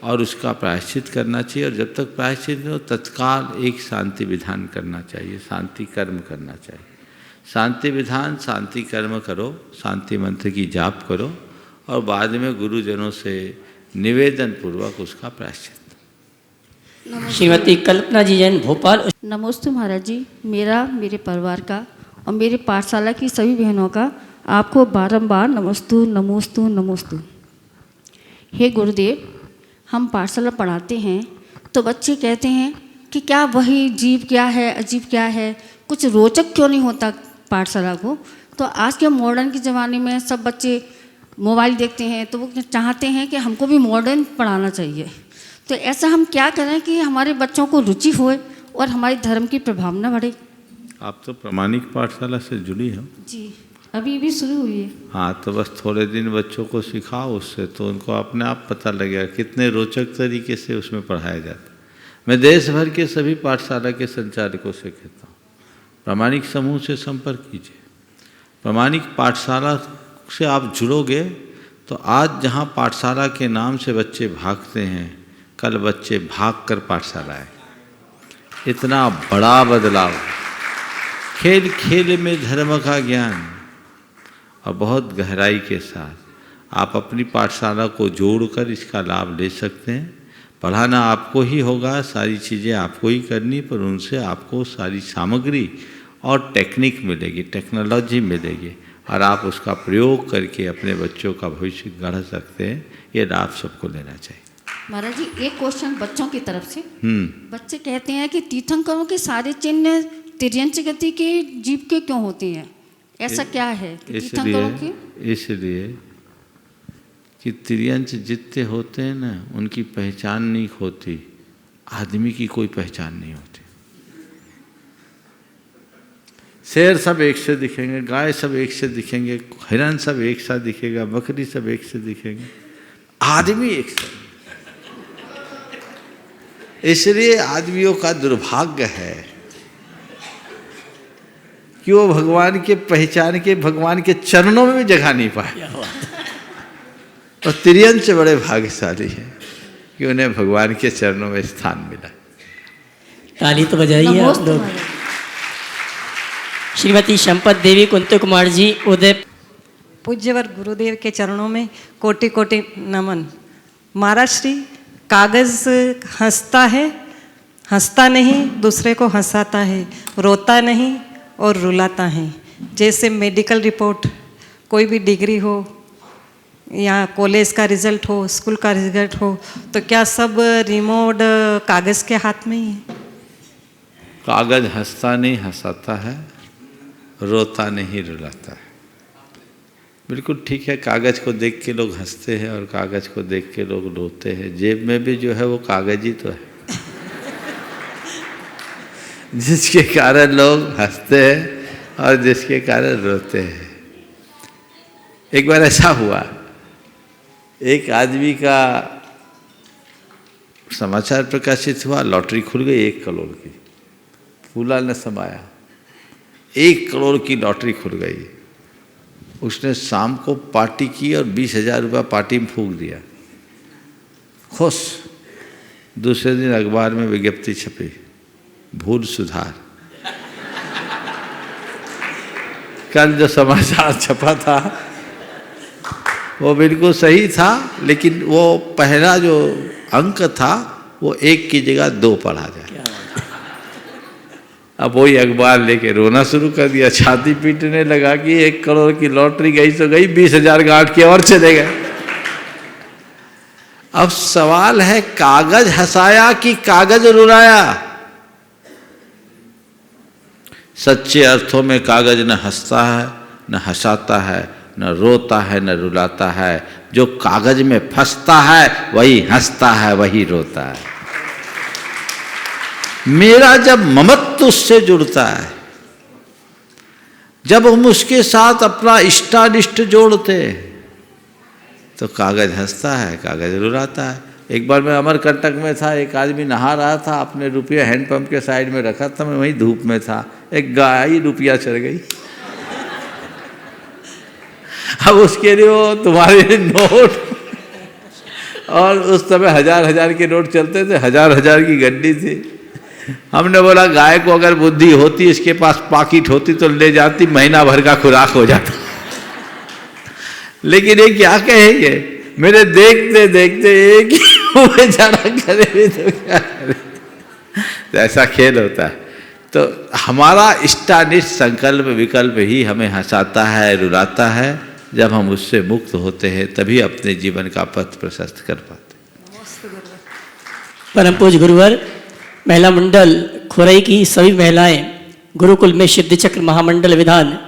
और उसका प्रायश्चित करना चाहिए। और जब तक प्रायश्चित नहीं हो तत्काल एक शांति विधान करना चाहिए, शांति कर्म करना चाहिए। शांति विधान, शांति कर्म करो, शांति मंत्र की जाप करो, और बाद में गुरुजनों से निवेदन पूर्वक उसका प्रायश्चित। श्रीमती कल्पना जी जैन, भोपाल। नमस्ते महाराज जी, मेरे परिवार का और मेरे पाठशाला की सभी बहनों का आपको बारंबार नमस्तु नमोस्तु नमोस्तु। हे गुरुदेव, हम पाठशाला पढ़ाते हैं तो बच्चे कहते हैं कि क्या वही जीव क्या है, अजीब क्या है, कुछ रोचक क्यों नहीं होता पाठशाला को। तो आज के मॉडर्न के ज़माने में सब बच्चे मोबाइल देखते हैं तो वो चाहते हैं कि हमको भी मॉडर्न पढ़ाना चाहिए। तो ऐसा हम क्या करें कि हमारे बच्चों को रुचि होए और हमारे धर्म की प्रभावना बढ़े। आप तो प्रामाणिक पाठशाला से जुड़ी हो। जी, अभी शुरू हुई है। हाँ, तो बस थोड़े दिन बच्चों को सिखाओ, उससे तो उनको अपने आप पता लगेगा कितने रोचक तरीके से उसमें पढ़ाया जाता है। मैं देश भर के सभी पाठशाला के संचालकों से कहता हूँ, प्रामाणिक समूह से संपर्क कीजिए। प्रामाणिक पाठशाला से आप जुड़ोगे तो आज जहाँ पाठशाला के नाम से बच्चे भागते हैं, कल बच्चे भागकर पाठशाला आए। इतना बड़ा बदलाव, खेल खेल में धर्म का ज्ञान, और बहुत गहराई के साथ आप अपनी पाठशाला को जोड़कर इसका लाभ ले सकते हैं। पढ़ाना आपको ही होगा, सारी चीज़ें आपको ही करनी, पर उनसे आपको सारी सामग्री और टेक्निक मिलेगी, टेक्नोलॉजी मिलेगी, और आप उसका प्रयोग करके अपने बच्चों का भविष्य गढ़ सकते हैं। ये लाभ सबको लेना चाहिए। महाराज जी, एक क्वेश्चन बच्चों की तरफ से। बच्चे कहते हैं कि तीर्थंकरों के सारे चिन्ह तिर्यंच गति के जीव के क्यों होते हैं, ऐसा क्या है तीर्थंकरों के? इसलिए कि तिर्यंच जितने होते हैं ना, उनकी पहचान नहीं होती, आदमी की कोई पहचान नहीं होती। शेर सब एक से दिखेंगे, गाय सब एक से दिखेंगे, हिरन सब एक साथ दिखेगा, बकरी सब एक से दिखेंगे, आदमी एक से। इसलिए आदमियों का दुर्भाग्य है कि वो भगवान के पहचान के, भगवान के चरणों में भी जगह नहीं पाए। और तिर्यंच से बड़े भाग्यशाली हैं कि उन्हें भगवान के चरणों में स्थान मिला। ताली तो बजाइए आप लोग। श्रीमती संपत देवी, कुंत कुमार जी, उदय। पूज्यवर गुरुदेव के चरणों में कोटि कोटि नमन। महाराज श्री, कागज हंसता है, हंसता नहीं, दूसरे को हंसाता है, रोता नहीं और रुलाता है। जैसे मेडिकल रिपोर्ट, कोई भी डिग्री हो या कॉलेज का रिजल्ट हो, स्कूल का रिजल्ट हो, तो क्या सब रिमोट कागज़ के हाथ में ही है? कागज हंसता नहीं हंसाता है, रोता नहीं रुलाता है। बिल्कुल ठीक है, कागज़ को देख के लोग हंसते हैं और कागज़ को देख के लोग रोते हैं। जेब में भी जो है वो कागज ही तो है। जिसके कारण लोग हंसते हैं और जिसके कारण रोते हैं। एक बार ऐसा हुआ, एक आदमी का समाचार प्रकाशित हुआ, लॉटरी खुल गई 1 करोड़ की, फूला न समाया, 1 करोड़ की लॉटरी खुल गई। उसने शाम को पार्टी की और 20,000 रुपया पार्टी में फूंक दिया, खुश। दूसरे दिन अखबार में विज्ञप्ति छपी, भूल सुधार। कल जो समाचार छपा था वो बिल्कुल सही था, लेकिन वो पहला जो अंक था वो 1 की जगह 2 पढ़ा जाए। अब वही अखबार लेके रोना शुरू कर दिया, छाती पीटने लगा कि 1 करोड़ की लॉटरी गई तो गई, 20,000 गांठ के और चले गए। अब सवाल है, कागज हंसाया कि कागज रुलाया? सच्चे अर्थों में कागज न हंसता है, न हंसाता है, न रोता है, न रुलाता है। जो कागज में फंसता है वही हंसता है, वही रोता है। मेरा जब ममत्व उससे जुड़ता है, जब हम उसके साथ अपना इष्टानिष्ट जोड़ते हैं, तो कागज हंसता है, कागज रुलाता है। एक बार मैं अमरकंटक में था, एक आदमी नहा रहा था, अपने रुपया हैंडपंप के साइड में रखा था, मैं वहीं धूप में था, एक गाय रुपया चढ़ गई। अब उसके लिए वो तुम्हारे नोट, और उस समय 1000 के नोट चलते थे, 1000 की गड्डी थी। हमने बोला गाय को अगर बुद्धि होती, इसके पास पाकिट होती तो ले जाती, महीना भर का खुराक हो जाता। लेकिन ये क्या कहेंगे, मेरे देखते देखते एक ही बेचारा करे भी तो क्या करे। तो ऐसा खेल होता है। तो हमारा इष्टानिष्ट संकल्प विकल्प ही हमें हंसाता है, रुलाता है। जब हम उससे मुक्त होते हैं तभी अपने जीवन का पथ प्रशस्त कर पाते। परम पूज्य गुरुवर, महिला मंडल खुरई की सभी महिलाएं गुरुकुल में सिद्ध चक्र महामंडल विधान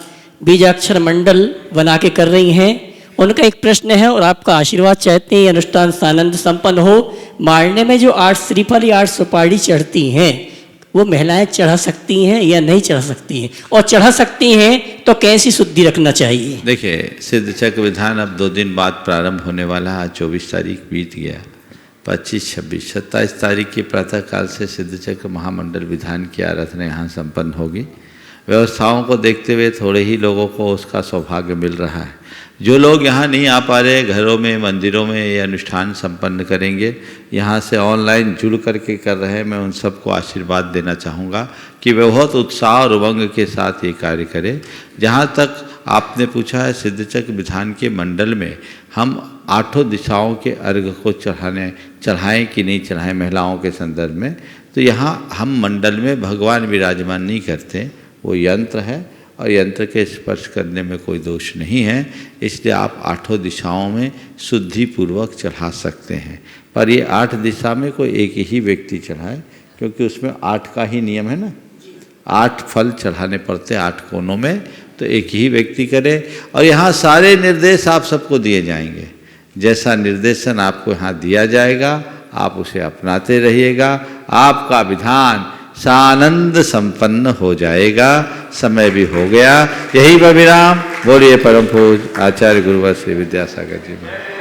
बीजाक्षर मंडल बना के कर रही हैं। उनका एक प्रश्न है और आपका आशीर्वाद चाहते हैं, अनुष्ठान सानंद संपन्न हो। मारने में जो 8 श्रीफल या 8 सुपारी चढ़ती हैं, वो महिलाएं चढ़ा सकती हैं या नहीं चढ़ा सकती हैं? और चढ़ा सकती हैं तो कैसी शुद्धि रखना चाहिए? देखिए, सिद्ध चक्र विधान अब 2 दिन बाद प्रारंभ होने वाला है। 24 तारीख बीत गया, 25, 26, 27 तारीख की प्रातःकाल से सिद्ध चक्र महामंडल विधान की आराधना यहाँ संपन्न होगी। व्यवस्थाओं को देखते हुए थोड़े ही लोगों को उसका सौभाग्य मिल रहा है। जो लोग यहाँ नहीं आ पा रहे, घरों में, मंदिरों में ये अनुष्ठान संपन्न करेंगे, यहाँ से ऑनलाइन जुड़ करके कर रहे हैं, मैं उन सबको आशीर्वाद देना चाहूँगा कि वे बहुत उत्साह और उमंग के साथ ये कार्य करें। जहाँ तक आपने पूछा है, सिद्ध चक्र विधान के मंडल में हम 8 दिशाओं के अर्घ को चढ़ाएँ कि नहीं चढ़ाएँ महिलाओं के संदर्भ में, तो यहाँ हम मंडल में भगवान विराजमान नहीं करते, वो यंत्र है और यंत्र के स्पर्श करने में कोई दोष नहीं है। इसलिए आप 8 दिशाओं में शुद्धि पूर्वक चढ़ा सकते हैं। पर ये 8 दिशा में कोई एक ही व्यक्ति चढ़ाए, क्योंकि उसमें 8 का ही नियम है ना, 8 फल चढ़ाने पड़ते 8 कोनों में, तो एक ही व्यक्ति करे। और यहाँ सारे निर्देश आप सबको दिए जाएंगे। जैसा निर्देशन आपको यहाँ दिया जाएगा आप उसे अपनाते रहिएगा, आपका विधान सानंद संपन्न हो जाएगा। समय भी हो गया, यही पर विराम। बोलिए परम पूज्य आचार्य गुरुवर श्री विद्यासागर जी में।